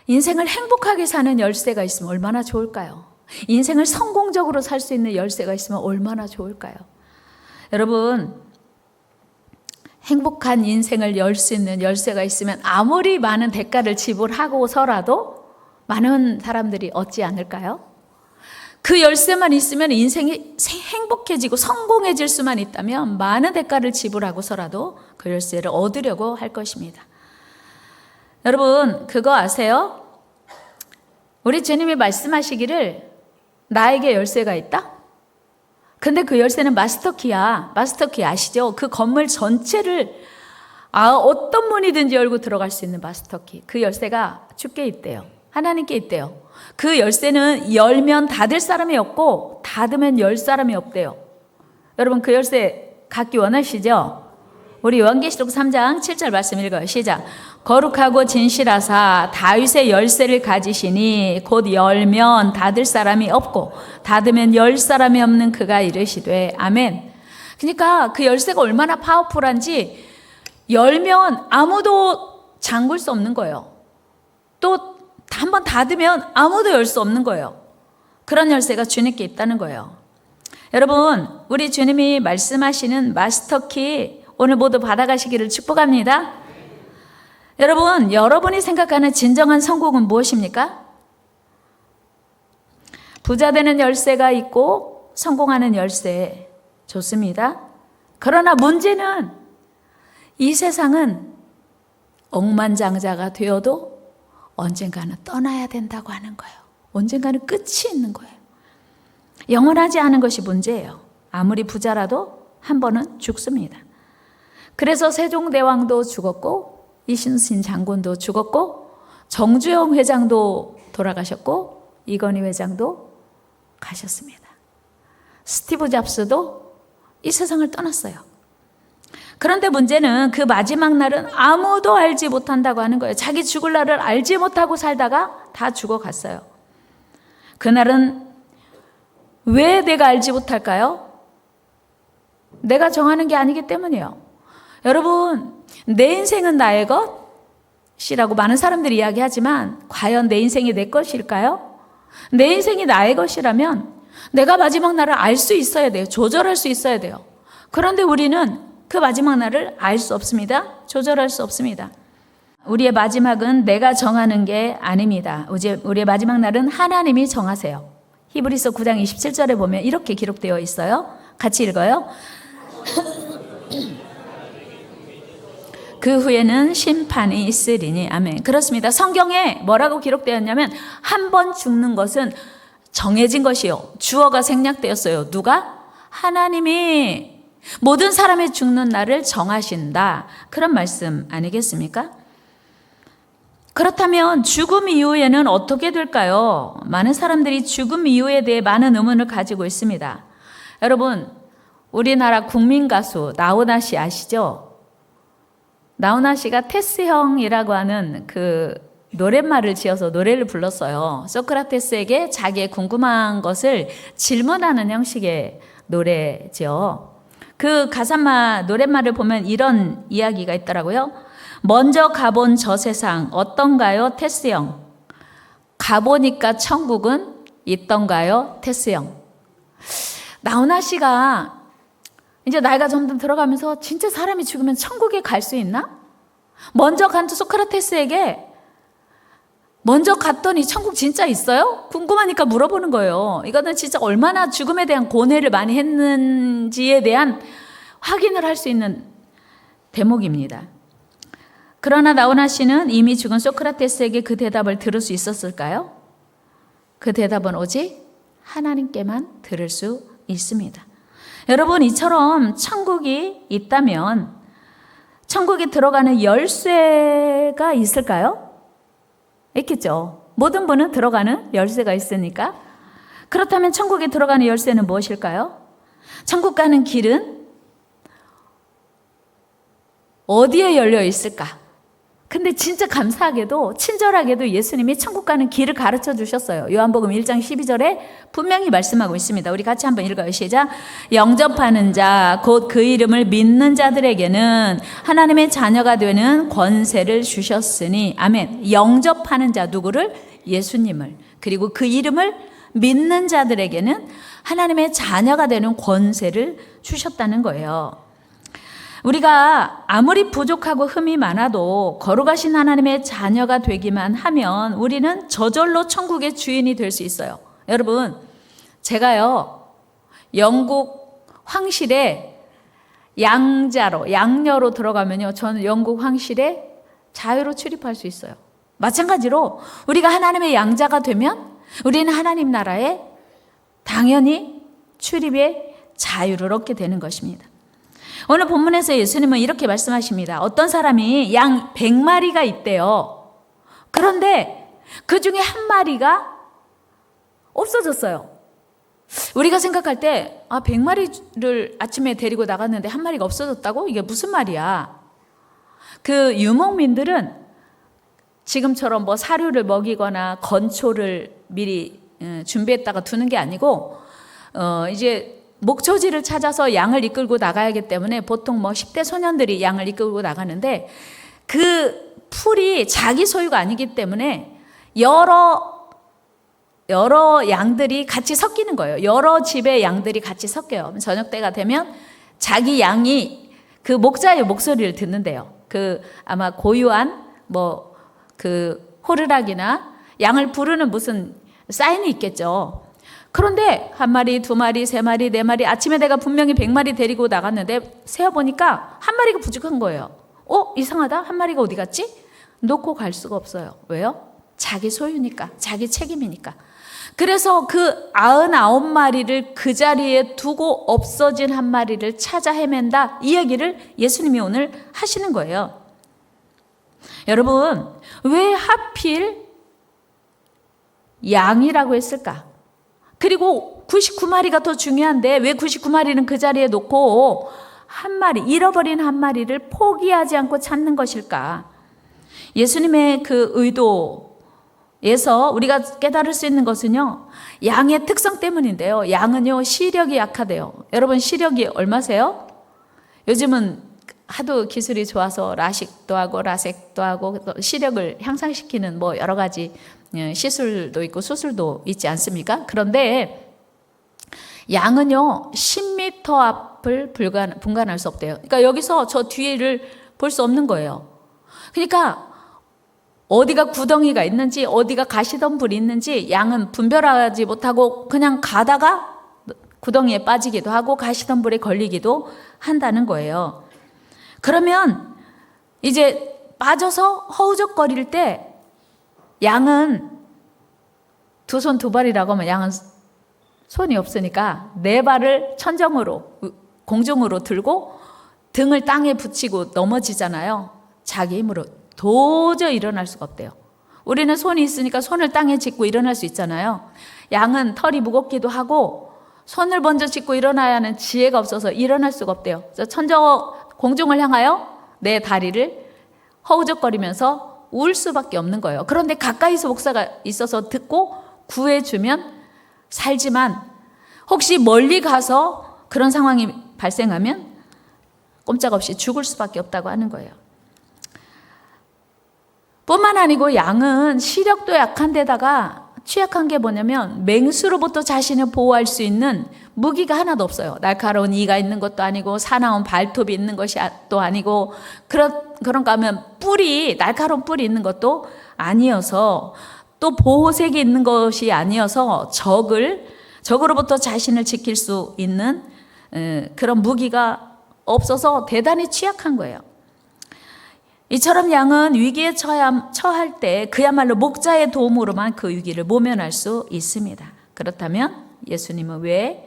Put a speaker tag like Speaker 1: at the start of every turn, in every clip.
Speaker 1: 인생을 행복하게 사는 열쇠가 있으면 얼마나 좋을까요? 인생을 성공적으로 살 수 있는 열쇠가 있으면 얼마나 좋을까요? 여러분, 행복한 인생을 열 수 있는 열쇠가 있으면 아무리 많은 대가를 지불하고서라도 많은 사람들이 얻지 않을까요? 그 열쇠만 있으면 인생이 행복해지고 성공해질 수만 있다면 많은 대가를 지불하고서라도 그 열쇠를 얻으려고 할 것입니다. 여러분, 그거 아세요? 우리 주님이 말씀하시기를 나에게 열쇠가 있다? 근데 그 열쇠는 마스터키야. 마스터키 아시죠? 그 건물 전체를 어떤 문이든지 열고 들어갈 수 있는 마스터키. 그 열쇠가 주께 있대요. 하나님께 있대요. 그 열쇠는 열면 닫을 사람이 없고 닫으면 열 사람이 없대요. 여러분, 그 열쇠 갖기 원하시죠? 우리 요한계시록 3장 7절 말씀 읽어요. 시작. 거룩하고 진실하사 다윗의 열쇠를 가지시니 곧 열면 닫을 사람이 없고 닫으면 열 사람이 없는 그가 이르시되 아멘. 그러니까 그 열쇠가 얼마나 파워풀한지 열면 아무도 잠글 수 없는 거예요. 또 한번 닫으면 아무도 열 수 없는 거예요. 그런 열쇠가 주님께 있다는 거예요. 여러분, 우리 주님이 말씀하시는 마스터키 오늘 모두 받아가시기를 축복합니다. 여러분, 여러분이 생각하는 진정한 성공은 무엇입니까? 부자 되는 열쇠가 있고 성공하는 열쇠 좋습니다. 그러나 문제는 이 세상은 억만장자가 되어도 언젠가는 떠나야 된다고 하는 거예요. 언젠가는 끝이 있는 거예요. 영원하지 않은 것이 문제예요. 아무리 부자라도 한 번은 죽습니다. 그래서 세종대왕도 죽었고 이순신 장군도 죽었고 정주영 회장도 돌아가셨고 이건희 회장도 가셨습니다. 스티브 잡스도 이 세상을 떠났어요. 그런데 문제는 그 마지막 날은 아무도 알지 못한다고 하는 거예요. 자기 죽을 날을 알지 못하고 살다가 다 죽어갔어요. 그날은 왜 내가 알지 못할까요? 내가 정하는 게 아니기 때문이에요. 여러분, 내 인생은 나의 것이라고 많은 사람들이 이야기하지만 과연 내 인생이 내 것일까요? 내 인생이 나의 것이라면 내가 마지막 날을 알 수 있어야 돼요. 조절할 수 있어야 돼요. 그런데 우리는 그 마지막 날을 알 수 없습니다. 조절할 수 없습니다. 우리의 마지막은 내가 정하는 게 아닙니다. 우리의 마지막 날은 하나님이 정하세요. 히브리서 9장 27절에 보면 이렇게 기록되어 있어요. 같이 읽어요. 그 후에는 심판이 있으리니 아멘. 그렇습니다. 성경에 뭐라고 기록되었냐면 한 번 죽는 것은 정해진 것이요. 주어가 생략되었어요. 누가? 하나님이 모든 사람의 죽는 날을 정하신다. 그런 말씀 아니겠습니까? 그렇다면 죽음 이후에는 어떻게 될까요? 많은 사람들이 죽음 이후에 대해 많은 의문을 가지고 있습니다. 여러분, 우리나라 국민 가수 나훈아 씨 아시죠? 나훈아 씨가 테스 형이라고 하는 그 노랫말을 지어서 노래를 불렀어요. 소크라테스에게 자기의 궁금한 것을 질문하는 형식의 노래죠. 그 가사마 노랫말을 보면 이런 이야기가 있더라고요. 먼저 가본 저 세상 어떤가요, 테스 형? 가보니까 천국은 있던가요, 테스 형? 나훈아 씨가 이제 나이가 점점 들어가면서 진짜 사람이 죽으면 천국에 갈 수 있나? 먼저 간 소크라테스에게 먼저 갔더니 천국 진짜 있어요? 궁금하니까 물어보는 거예요. 이거는 진짜 얼마나 죽음에 대한 고뇌를 많이 했는지에 대한 확인을 할 수 있는 대목입니다. 그러나 나훈아 씨는 이미 죽은 소크라테스에게 그 대답을 들을 수 있었을까요? 그 대답은 오직 하나님께만 들을 수 있습니다. 여러분, 이처럼 천국이 있다면 천국에 들어가는 열쇠가 있을까요? 있겠죠. 모든 분은 들어가는 열쇠가 있으니까. 그렇다면 천국에 들어가는 열쇠는 무엇일까요? 천국 가는 길은 어디에 열려 있을까? 근데 진짜 감사하게도 친절하게도 예수님이 천국 가는 길을 가르쳐 주셨어요. 요한복음 1장 12절에 분명히 말씀하고 있습니다. 우리 같이 한번 읽어요. 시작. 영접하는 자 곧 그 이름을 믿는 자들에게는 하나님의 자녀가 되는 권세를 주셨으니 아멘. 영접하는 자 누구를? 예수님을. 그리고 그 이름을 믿는 자들에게는 하나님의 자녀가 되는 권세를 주셨다는 거예요. 우리가 아무리 부족하고 흠이 많아도 거룩하신 하나님의 자녀가 되기만 하면 우리는 저절로 천국의 주인이 될 수 있어요. 여러분, 제가요, 영국 황실에 양녀로 들어가면요, 저는 영국 황실에 자유로 출입할 수 있어요. 마찬가지로 우리가 하나님의 양자가 되면 우리는 하나님 나라에 당연히 출입의 자유를 얻게 되는 것입니다. 오늘 본문에서 예수님은 이렇게 말씀하십니다. 어떤 사람이 양 100마리가 있대요. 그런데 그 중에 한 마리가 없어졌어요. 우리가 생각할 때 100마리를 아침에 데리고 나갔는데 한 마리가 없어졌다고? 이게 무슨 말이야? 그 유목민들은 지금처럼 뭐 사료를 먹이거나 건초를 미리 준비했다가 두는 게 아니고 이제 목초지를 찾아서 양을 이끌고 나가야하기 때문에 보통 뭐 10대 소년들이 양을 이끌고 나가는데 그 풀이 자기 소유가 아니기 때문에 여러 양들이 같이 섞이는 거예요. 여러 집의 양들이 같이 섞여요. 저녁 때가 되면 자기 양이 그 목자의 목소리를 듣는데요. 그 아마 고유한 뭐 그 호르락이나 양을 부르는 무슨 사인이 있겠죠. 그런데 한 마리, 두 마리, 세 마리, 네 마리, 아침에 내가 분명히 100마리 데리고 나갔는데 세어보니까 한 마리가 부족한 거예요. 이상하다? 한 마리가 어디 갔지? 놓고 갈 수가 없어요. 왜요? 자기 소유니까, 자기 책임이니까. 그래서 그 99마리를 그 자리에 두고 없어진 한 마리를 찾아 헤맨다. 이 얘기를 예수님이 오늘 하시는 거예요. 여러분, 왜 하필 양이라고 했을까? 그리고 99마리가 더 중요한데 왜 99마리는 그 자리에 놓고 한 마리, 잃어버린 한 마리를 포기하지 않고 찾는 것일까? 예수님의 그 의도에서 우리가 깨달을 수 있는 것은요, 양의 특성 때문인데요. 양은요, 시력이 약하대요. 여러분, 시력이 얼마세요? 요즘은 하도 기술이 좋아서 라식도 하고 라섹도 하고 시력을 향상시키는 뭐 여러 가지 시술도 있고 수술도 있지 않습니까? 그런데 양은요 10m 앞을 분간할 수 없대요. 그러니까 여기서 저 뒤를 볼 수 없는 거예요. 그러니까 어디가 구덩이가 있는지 어디가 가시덤불이 있는지 양은 분별하지 못하고 그냥 가다가 구덩이에 빠지기도 하고 가시덤불에 걸리기도 한다는 거예요. 그러면 이제 빠져서 허우적거릴 때 양은 두 손 두 발이라고 하면 양은 손이 없으니까 네 발을 천정으로 공중으로 들고 등을 땅에 붙이고 넘어지잖아요. 자기 힘으로 도저히 일어날 수가 없대요. 우리는 손이 있으니까 손을 땅에 짚고 일어날 수 있잖아요. 양은 털이 무겁기도 하고 손을 먼저 짚고 일어나야 하는 지혜가 없어서 일어날 수가 없대요. 그래서 공중을 향하여 내 다리를 허우적거리면서 울 수밖에 없는 거예요. 그런데 가까이서 목사가 있어서 듣고 구해주면 살지만 혹시 멀리 가서 그런 상황이 발생하면 꼼짝없이 죽을 수밖에 없다고 하는 거예요. 뿐만 아니고 양은 시력도 약한 데다가 취약한 게 뭐냐면 맹수로부터 자신을 보호할 수 있는 무기가 하나도 없어요. 날카로운 이가 있는 것도 아니고 사나운 발톱이 있는 것이 또 아니고 그런가 하면 날카로운 뿔이 있는 것도 아니어서 또 보호색이 있는 것이 아니어서 적으로부터 자신을 지킬 수 있는 그런 무기가 없어서 대단히 취약한 거예요. 이처럼 양은 위기에 처할 때 그야말로 목자의 도움으로만 그 위기를 모면할 수 있습니다. 그렇다면 예수님은 왜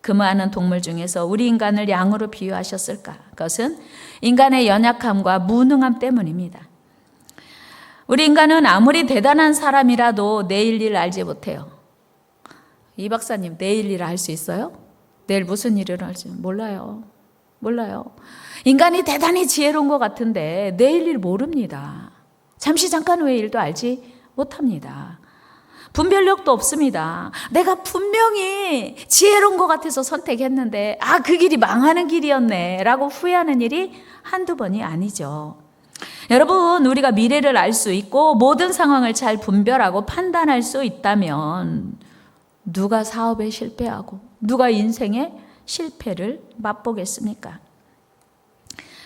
Speaker 1: 그 많은 동물 중에서 우리 인간을 양으로 비유하셨을까? 그것은 인간의 연약함과 무능함 때문입니다. 우리 인간은 아무리 대단한 사람이라도 내일 일 알지 못해요. 이 박사님, 내일 일 알 수 있어요? 내일 무슨 일을 할지 몰라요. 인간이 대단히 지혜로운 것 같은데 내일 일 모릅니다. 잠시 잠깐 후의 일도 알지 못합니다. 분별력도 없습니다. 내가 분명히 지혜로운 것 같아서 선택했는데 그 길이 망하는 길이었네 라고 후회하는 일이 한두 번이 아니죠. 여러분, 우리가 미래를 알 수 있고 모든 상황을 잘 분별하고 판단할 수 있다면 누가 사업에 실패하고 누가 인생에 실패를 맛보겠습니까?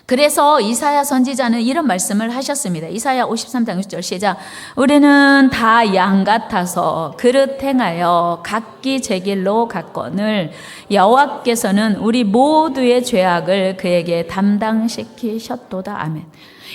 Speaker 1: 그래서 이사야 선지자는 이런 말씀을 하셨습니다. 이사야 53장 6절 시작. 우리는 다 양 같아서 그릇 행하여 각기 제 길로 갔거늘 여호와께서는 우리 모두의 죄악을 그에게 담당시키셨도다. 아멘.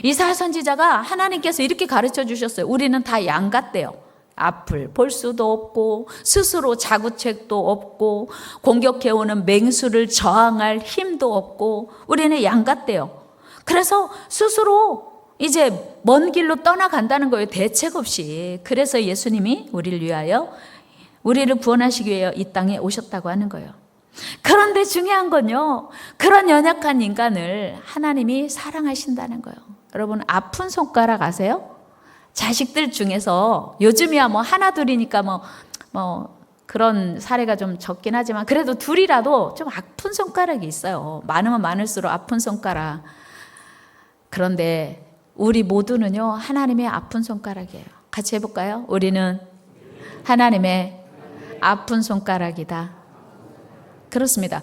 Speaker 1: 이사야 선지자가 하나님께서 이렇게 가르쳐 주셨어요. 우리는 다 양 같대요. 앞을 볼 수도 없고 스스로 자구책도 없고 공격해오는 맹수를 저항할 힘도 없고 우리는 양 같대요. 그래서 스스로 이제 먼 길로 떠나간다는 거예요. 대책 없이. 그래서 예수님이 우리를 위하여 우리를 구원하시기 위해 이 땅에 오셨다고 하는 거예요. 그런데 중요한 건요, 그런 연약한 인간을 하나님이 사랑하신다는 거예요. 여러분, 아픈 손가락 아세요? 자식들 중에서 요즘이야 뭐 하나 둘이니까 뭐 그런 사례가 좀 적긴 하지만 그래도 둘이라도 좀 아픈 손가락이 있어요. 많으면 많을수록 아픈 손가락. 그런데 우리 모두는요, 하나님의 아픈 손가락이에요. 같이 해볼까요? 우리는 하나님의 아픈 손가락이다. 그렇습니다.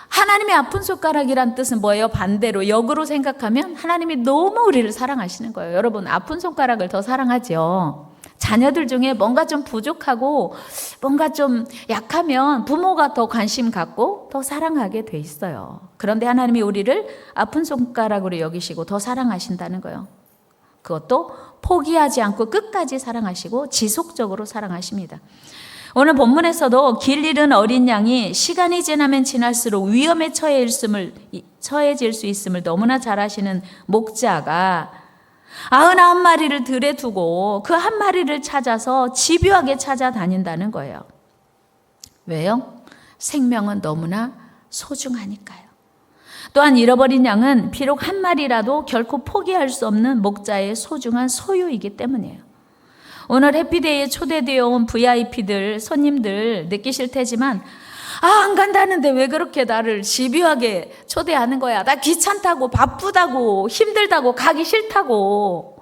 Speaker 1: 하나님의 아픈 손가락이란 뜻은 뭐예요? 반대로 역으로 생각하면 하나님이 너무 우리를 사랑하시는 거예요. 여러분, 아픈 손가락을 더 사랑하죠. 자녀들 중에 뭔가 좀 부족하고 뭔가 좀 약하면 부모가 더 관심 갖고 더 사랑하게 돼 있어요. 그런데 하나님이 우리를 아픈 손가락으로 여기시고 더 사랑하신다는 거예요. 그것도 포기하지 않고 끝까지 사랑하시고 지속적으로 사랑하십니다. 오늘 본문에서도 길 잃은 어린 양이 시간이 지나면 지날수록 위험에 처해질 수 있음을 너무나 잘 아시는 목자가 99마리를 들에 두고 그 한 마리를 찾아서 집요하게 찾아다닌다는 거예요. 왜요? 생명은 너무나 소중하니까요. 또한 잃어버린 양은 비록 한 마리라도 결코 포기할 수 없는 목자의 소중한 소유이기 때문이에요. 오늘 해피데이에 초대되어 온 VIP들, 손님들 느끼실 테지만 안 간다는데 왜 그렇게 나를 집요하게 초대하는 거야? 나 귀찮다고, 바쁘다고, 힘들다고, 가기 싫다고.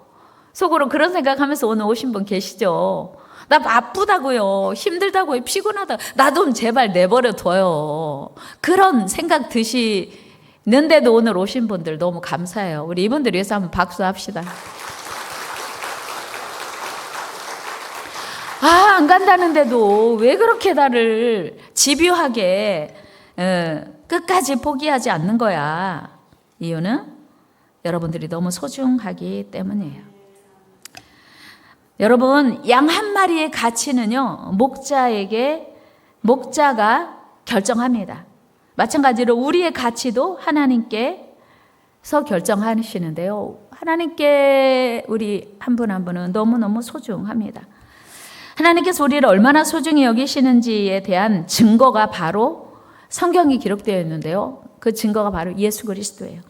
Speaker 1: 속으로 그런 생각하면서 오늘 오신 분 계시죠? 나 바쁘다고요, 힘들다고요, 피곤하다고. 나 좀 제발 내버려 둬요. 그런 생각 드시는데도 오늘 오신 분들 너무 감사해요. 우리 이분들 위해서 한번 박수합시다. 안 간다는데도 왜 그렇게 나를 집요하게 끝까지 포기하지 않는 거야? 이유는 여러분들이 너무 소중하기 때문이에요. 여러분, 양 한 마리의 가치는요, 목자가 결정합니다. 마찬가지로 우리의 가치도 하나님께서 결정하시는데요. 하나님께 우리 한 분 한 분은 너무너무 소중합니다. 하나님께서 우리를 얼마나 소중히 여기시는지에 대한 증거가 바로 성경이 기록되어 있는데요. 그 증거가 바로 예수 그리스도예요.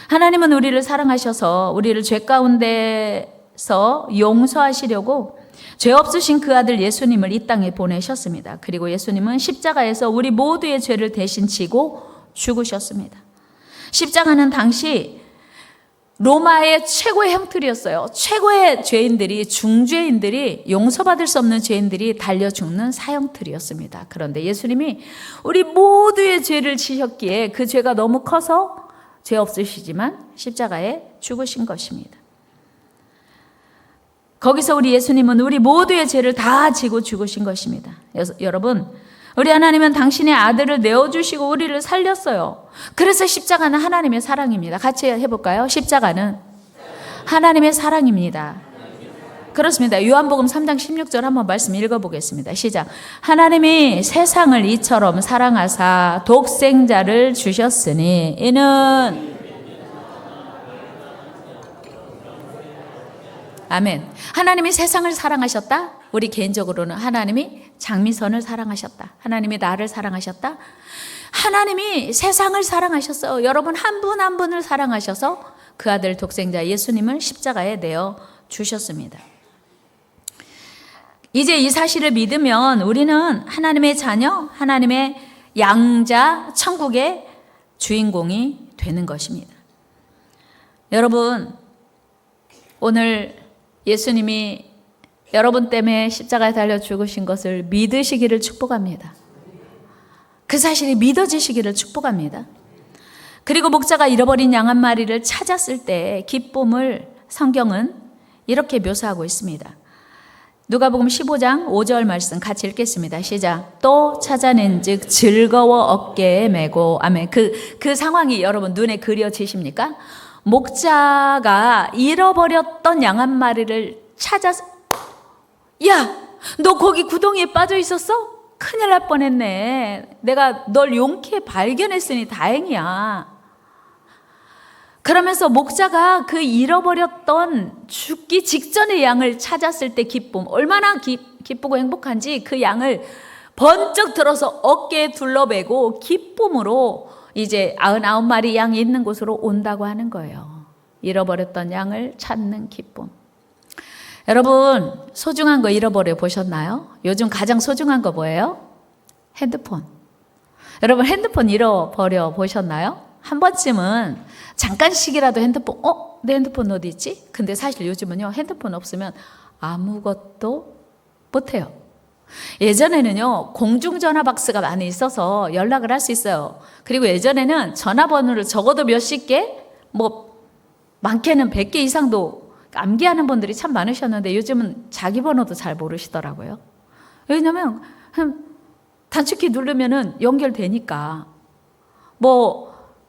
Speaker 1: 하나님은 우리를 사랑하셔서 우리를 죄 가운데서 용서하시려고 죄 없으신 그 아들 예수님을 이 땅에 보내셨습니다. 그리고 예수님은 십자가에서 우리 모두의 죄를 대신 지고 죽으셨습니다. 십자가는 당시 로마의 최고의 형틀이었어요. 최고의 죄인들이, 중죄인들이, 용서받을 수 없는 죄인들이 달려 죽는 사형틀이었습니다. 그런데 예수님이 우리 모두의 죄를 지셨기에 그 죄가 너무 커서 죄 없으시지만 십자가에 죽으신 것입니다. 거기서 우리 예수님은 우리 모두의 죄를 다 지고 죽으신 것입니다. 여러분, 우리 하나님은 당신의 아들을 내어주시고 우리를 살렸어요. 그래서 십자가는 하나님의 사랑입니다. 같이 해볼까요? 십자가는 하나님의 사랑입니다. 그렇습니다. 요한복음 3장 16절 한번 말씀 읽어보겠습니다. 시작. 하나님이 세상을 이처럼 사랑하사 독생자를 주셨으니 이는 아멘. 하나님이 세상을 사랑하셨다? 우리 개인적으로는 하나님이 장미선을 사랑하셨다. 하나님이 나를 사랑하셨다. 하나님이 세상을 사랑하셨어요. 여러분 한 분 한 분을 사랑하셔서 그 아들 독생자 예수님을 십자가에 내어 주셨습니다. 이제 이 사실을 믿으면 우리는 하나님의 자녀, 하나님의 양자, 천국의 주인공이 되는 것입니다. 여러분, 오늘 예수님이 여러분 때문에 십자가에 달려 죽으신 것을 믿으시기를 축복합니다. 그 사실이 믿어지시기를 축복합니다. 그리고 목자가 잃어버린 양 한 마리를 찾았을 때 기쁨을 성경은 이렇게 묘사하고 있습니다. 누가복음 15장 5절 말씀 같이 읽겠습니다. 시작. 또 찾아낸 즉 즐거워 어깨에 메고. 아멘. 그 상황이 여러분 눈에 그려지십니까? 목자가 잃어버렸던 양 한 마리를 찾아서, 야, 너 거기 구덩이에 빠져 있었어? 큰일 날 뻔했네. 내가 널 용케 발견했으니 다행이야. 그러면서 목자가 그 잃어버렸던 죽기 직전의 양을 찾았을 때 기쁨, 얼마나 기쁘고 행복한지 그 양을 번쩍 들어서 어깨에 둘러매고 기쁨으로 이제 99마리 양이 있는 곳으로 온다고 하는 거예요. 잃어버렸던 양을 찾는 기쁨. 여러분, 소중한 거 잃어버려 보셨나요? 요즘 가장 소중한 거 뭐예요? 핸드폰. 여러분, 핸드폰 잃어버려 보셨나요? 한 번쯤은 잠깐씩이라도 핸드폰, 내 핸드폰 어디 있지? 근데 사실 요즘은요, 핸드폰 없으면 아무것도 못해요. 예전에는요, 공중전화 박스가 많이 있어서 연락을 할 수 있어요. 그리고 예전에는 전화번호를 적어도 몇십 개, 많게는 100개 이상도 암기하는 분들이 참 많으셨는데 요즘은 자기 번호도 잘 모르시더라고요. 왜냐면 단축키 누르면은 연결되니까.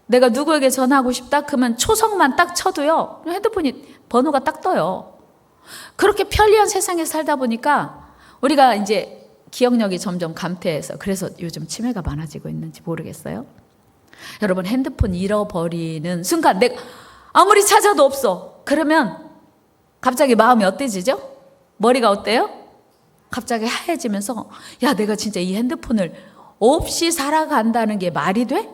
Speaker 1: 내가 누구에게 전화하고 싶다? 그러면 초성만 딱 쳐도요, 핸드폰이 번호가 딱 떠요. 그렇게 편리한 세상에 살다 보니까 우리가 이제 기억력이 점점 감퇴해서, 그래서 요즘 치매가 많아지고 있는지 모르겠어요. 여러분, 핸드폰 잃어버리는 순간 내가 아무리 찾아도 없어. 그러면 갑자기 마음이 어때지죠? 머리가 어때요? 갑자기 하얘지면서, 야, 내가 진짜 이 핸드폰을 없이 살아간다는 게 말이 돼?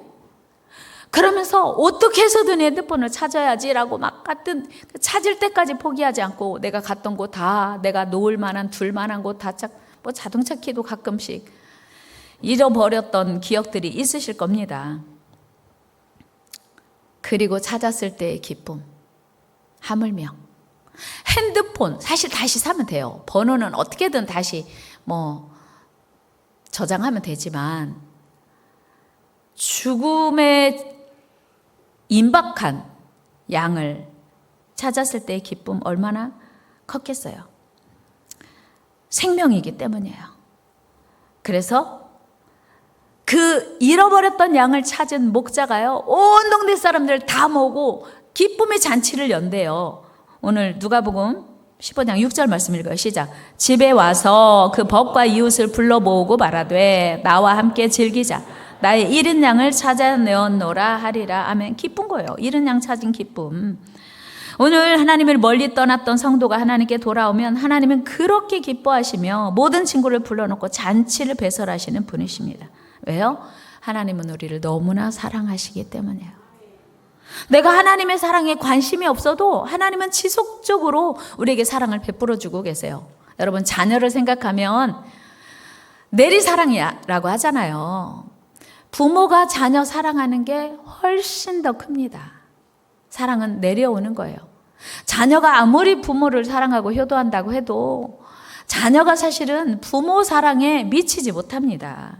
Speaker 1: 그러면서 어떻게 해서든 핸드폰을 찾아야지라고 막 찾을 때까지 포기하지 않고 내가 갔던 곳 다, 내가 놓을 만한, 둘 만한 곳 다, 자동차 키도 가끔씩 잃어버렸던 기억들이 있으실 겁니다. 그리고 찾았을 때의 기쁨. 하물며 핸드폰 사실 다시 사면 돼요. 번호는 어떻게든 다시 저장하면 되지만 죽음의 임박한 양을 찾았을 때의 기쁨 얼마나 컸겠어요. 생명이기 때문이에요. 그래서 그 잃어버렸던 양을 찾은 목자가요, 온 동네 사람들 다 모으고 기쁨의 잔치를 연대요. 오늘 누가복음 15장 6절 말씀 읽어요. 시작. 집에 와서 그 벗과 이웃을 불러 모으고 말하되 나와 함께 즐기자. 나의 잃은 양을 찾아내었노라 하리라. 아멘. 기쁜 거예요. 잃은 양 찾은 기쁨. 오늘 하나님을 멀리 떠났던 성도가 하나님께 돌아오면 하나님은 그렇게 기뻐하시며 모든 친구를 불러놓고 잔치를 배설하시는 분이십니다. 왜요? 하나님은 우리를 너무나 사랑하시기 때문이에요. 내가 하나님의 사랑에 관심이 없어도 하나님은 지속적으로 우리에게 사랑을 베풀어주고 계세요. 여러분, 자녀를 생각하면 내리사랑이라고 하잖아요. 부모가 자녀 사랑하는 게 훨씬 더 큽니다. 사랑은 내려오는 거예요. 자녀가 아무리 부모를 사랑하고 효도한다고 해도 자녀가 사실은 부모 사랑에 미치지 못합니다.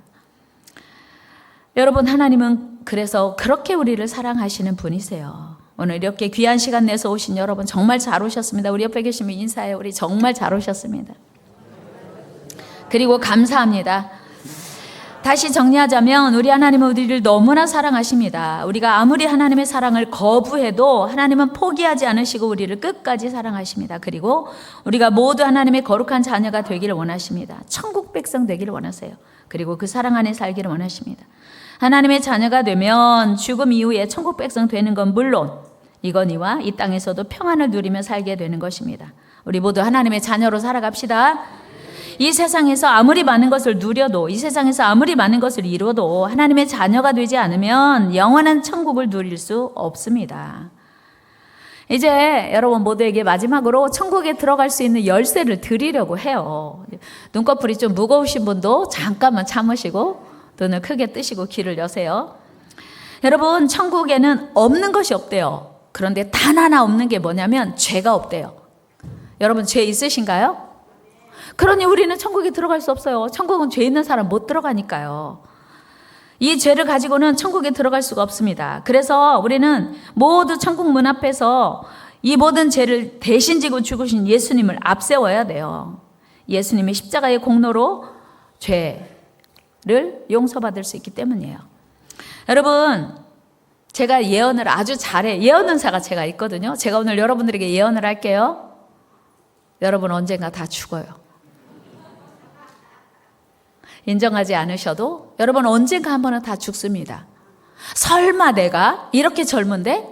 Speaker 1: 여러분, 하나님은 그래서 그렇게 우리를 사랑하시는 분이세요. 오늘 이렇게 귀한 시간 내서 오신 여러분 정말 잘 오셨습니다. 우리 옆에 계시면 인사해요. 우리 정말 잘 오셨습니다. 그리고 감사합니다. 다시 정리하자면 우리 하나님은 우리를 너무나 사랑하십니다. 우리가 아무리 하나님의 사랑을 거부해도 하나님은 포기하지 않으시고 우리를 끝까지 사랑하십니다. 그리고 우리가 모두 하나님의 거룩한 자녀가 되기를 원하십니다. 천국 백성 되기를 원하세요. 그리고 그 사랑 안에 살기를 원하십니다. 하나님의 자녀가 되면 죽음 이후에 천국 백성 되는 건 물론 이거니와 이 땅에서도 평안을 누리며 살게 되는 것입니다. 우리 모두 하나님의 자녀로 살아갑시다. 이 세상에서 아무리 많은 것을 누려도, 이 세상에서 아무리 많은 것을 이뤄도 하나님의 자녀가 되지 않으면 영원한 천국을 누릴 수 없습니다. 이제 여러분 모두에게 마지막으로 천국에 들어갈 수 있는 열쇠를 드리려고 해요. 눈꺼풀이 좀 무거우신 분도 잠깐만 참으시고 눈을 크게 뜨시고 귀를 여세요. 여러분, 천국에는 없는 것이 없대요. 그런데 단 하나 없는 게 뭐냐면 죄가 없대요. 여러분, 죄 있으신가요? 그러니 우리는 천국에 들어갈 수 없어요. 천국은 죄 있는 사람 못 들어가니까요. 이 죄를 가지고는 천국에 들어갈 수가 없습니다. 그래서 우리는 모두 천국 문 앞에서 이 모든 죄를 대신 지고 죽으신 예수님을 앞세워야 돼요. 예수님의 십자가의 공로로 죄를 용서받을 수 있기 때문이에요. 여러분, 제가 예언을 아주 잘해. 예언 은사가 제가 있거든요. 제가 오늘 여러분들에게 예언을 할게요. 여러분 언젠가 다 죽어요. 인정하지 않으셔도 여러분 언젠가 한 번은 다 죽습니다. 설마 내가 이렇게 젊은데?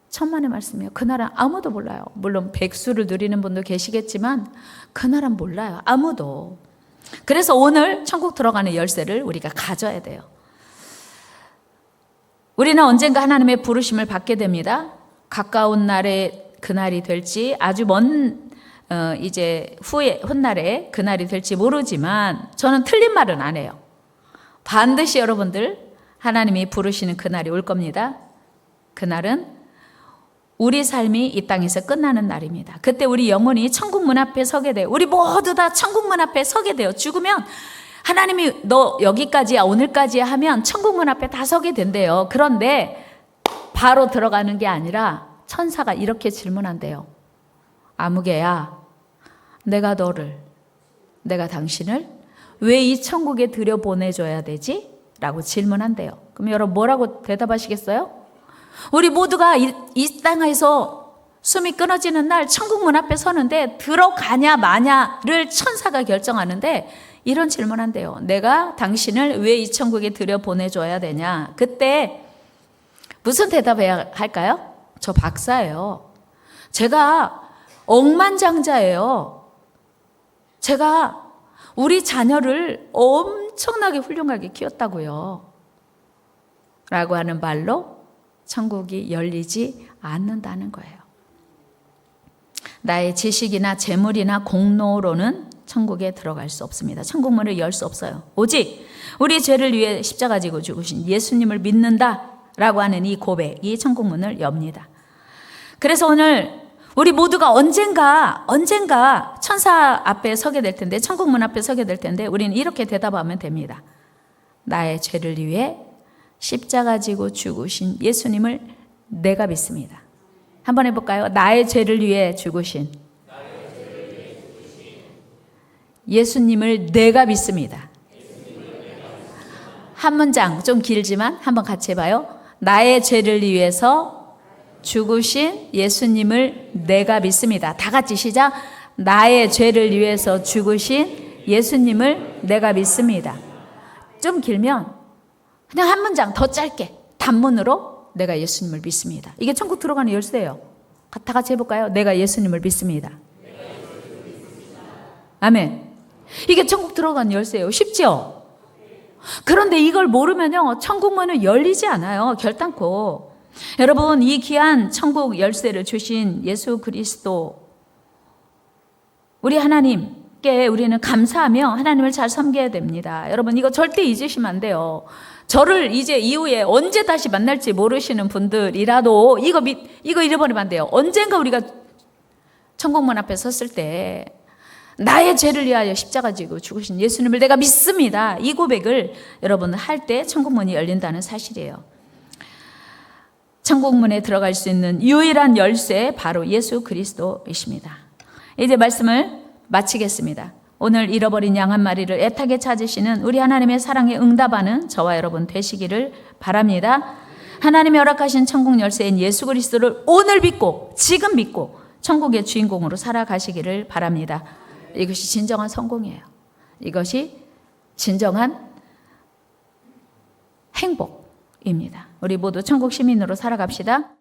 Speaker 1: 천만의 말씀이에요. 그날은 아무도 몰라요. 물론 백수를 누리는 분도 계시겠지만 그날은 몰라요. 아무도. 그래서 오늘 천국 들어가는 열쇠를 우리가 가져야 돼요. 우리는 언젠가 하나님의 부르심을 받게 됩니다. 가까운 날에 그날이 될지 아주 먼 이제 후에 훗날에 그날이 될지 모르지만 저는 틀린 말은 안 해요. 반드시 여러분들 하나님이 부르시는 그날이 올 겁니다. 그날은 우리 삶이 이 땅에서 끝나는 날입니다. 그때 우리 영혼이 천국 문 앞에 서게 돼요. 우리 모두 다 천국 문 앞에 서게 돼요. 죽으면 하나님이 너 여기까지야 오늘까지야 하면 천국 문 앞에 다 서게 된대요. 그런데 바로 들어가는 게 아니라 천사가 이렇게 질문한대요. 아무개야, 내가 당신을 왜 이 천국에 들여보내줘야 되지? 라고 질문한대요. 그럼 여러분 뭐라고 대답하시겠어요? 우리 모두가 이 땅에서 숨이 끊어지는 날 천국 문 앞에 서는데 들어가냐 마냐를 천사가 결정하는데 이런 질문한대요. 내가 당신을 왜 이 천국에 들여보내줘야 되냐? 그때 무슨 대답해야 할까요? 저 박사예요. 제가 억만장자예요. 제가 우리 자녀를 엄청나게 훌륭하게 키웠다고요. 라고 하는 말로 천국이 열리지 않는다는 거예요. 나의 지식이나 재물이나 공로로는 천국에 들어갈 수 없습니다. 천국 문을 열 수 없어요. 오직 우리 죄를 위해 십자가 지고 죽으신 예수님을 믿는다라고 하는 이 고백이 천국 문을 엽니다. 그래서 오늘 우리 모두가 언젠가 천사 앞에 서게 될 텐데, 천국 문 앞에 서게 될 텐데 우리는 이렇게 대답하면 됩니다. 나의 죄를 위해 십자가 지고 죽으신 예수님을 내가 믿습니다. 한번 해볼까요? 나의 죄를 위해 죽으신 예수님을 내가 믿습니다. 한 문장 좀 길지만 한번 같이 해봐요. 나의 죄를 위해서 죽으신 예수님을 내가 믿습니다. 다 같이 시작. 나의 죄를 위해서 죽으신 예수님을 내가 믿습니다. 좀 길면 그냥 한 문장 더 짧게 단문으로 내가 예수님을 믿습니다. 이게 천국 들어가는 열쇠예요. 다 같이 해볼까요? 내가 예수님을 믿습니다. 아멘. 이게 천국 들어가는 열쇠예요. 쉽죠? 그런데 이걸 모르면요 천국 문은 열리지 않아요. 결단코. 여러분, 이 귀한 천국 열쇠를 주신 예수 그리스도, 우리 하나님께 우리는 감사하며 하나님을 잘 섬겨야 됩니다. 여러분, 이거 절대 잊으시면 안 돼요. 저를 이제 이후에 언제 다시 만날지 모르시는 분들이라도 이거 잃어버리면 안 돼요. 언젠가 우리가 천국문 앞에 섰을 때 나의 죄를 위하여 십자가 지고 죽으신 예수님을 내가 믿습니다. 이 고백을 여러분 할 때 천국문이 열린다는 사실이에요. 천국문에 들어갈 수 있는 유일한 열쇠 바로 예수 그리스도이십니다. 이제 말씀을 마치겠습니다. 오늘 잃어버린 양 한 마리를 애타게 찾으시는 우리 하나님의 사랑에 응답하는 저와 여러분 되시기를 바랍니다. 하나님이 허락하신 천국 열쇠인 예수 그리스도를 오늘 믿고 지금 믿고 천국의 주인공으로 살아가시기를 바랍니다. 이것이 진정한 성공이에요. 이것이 진정한 행복입니다. 우리 모두 천국 시민으로 살아갑시다.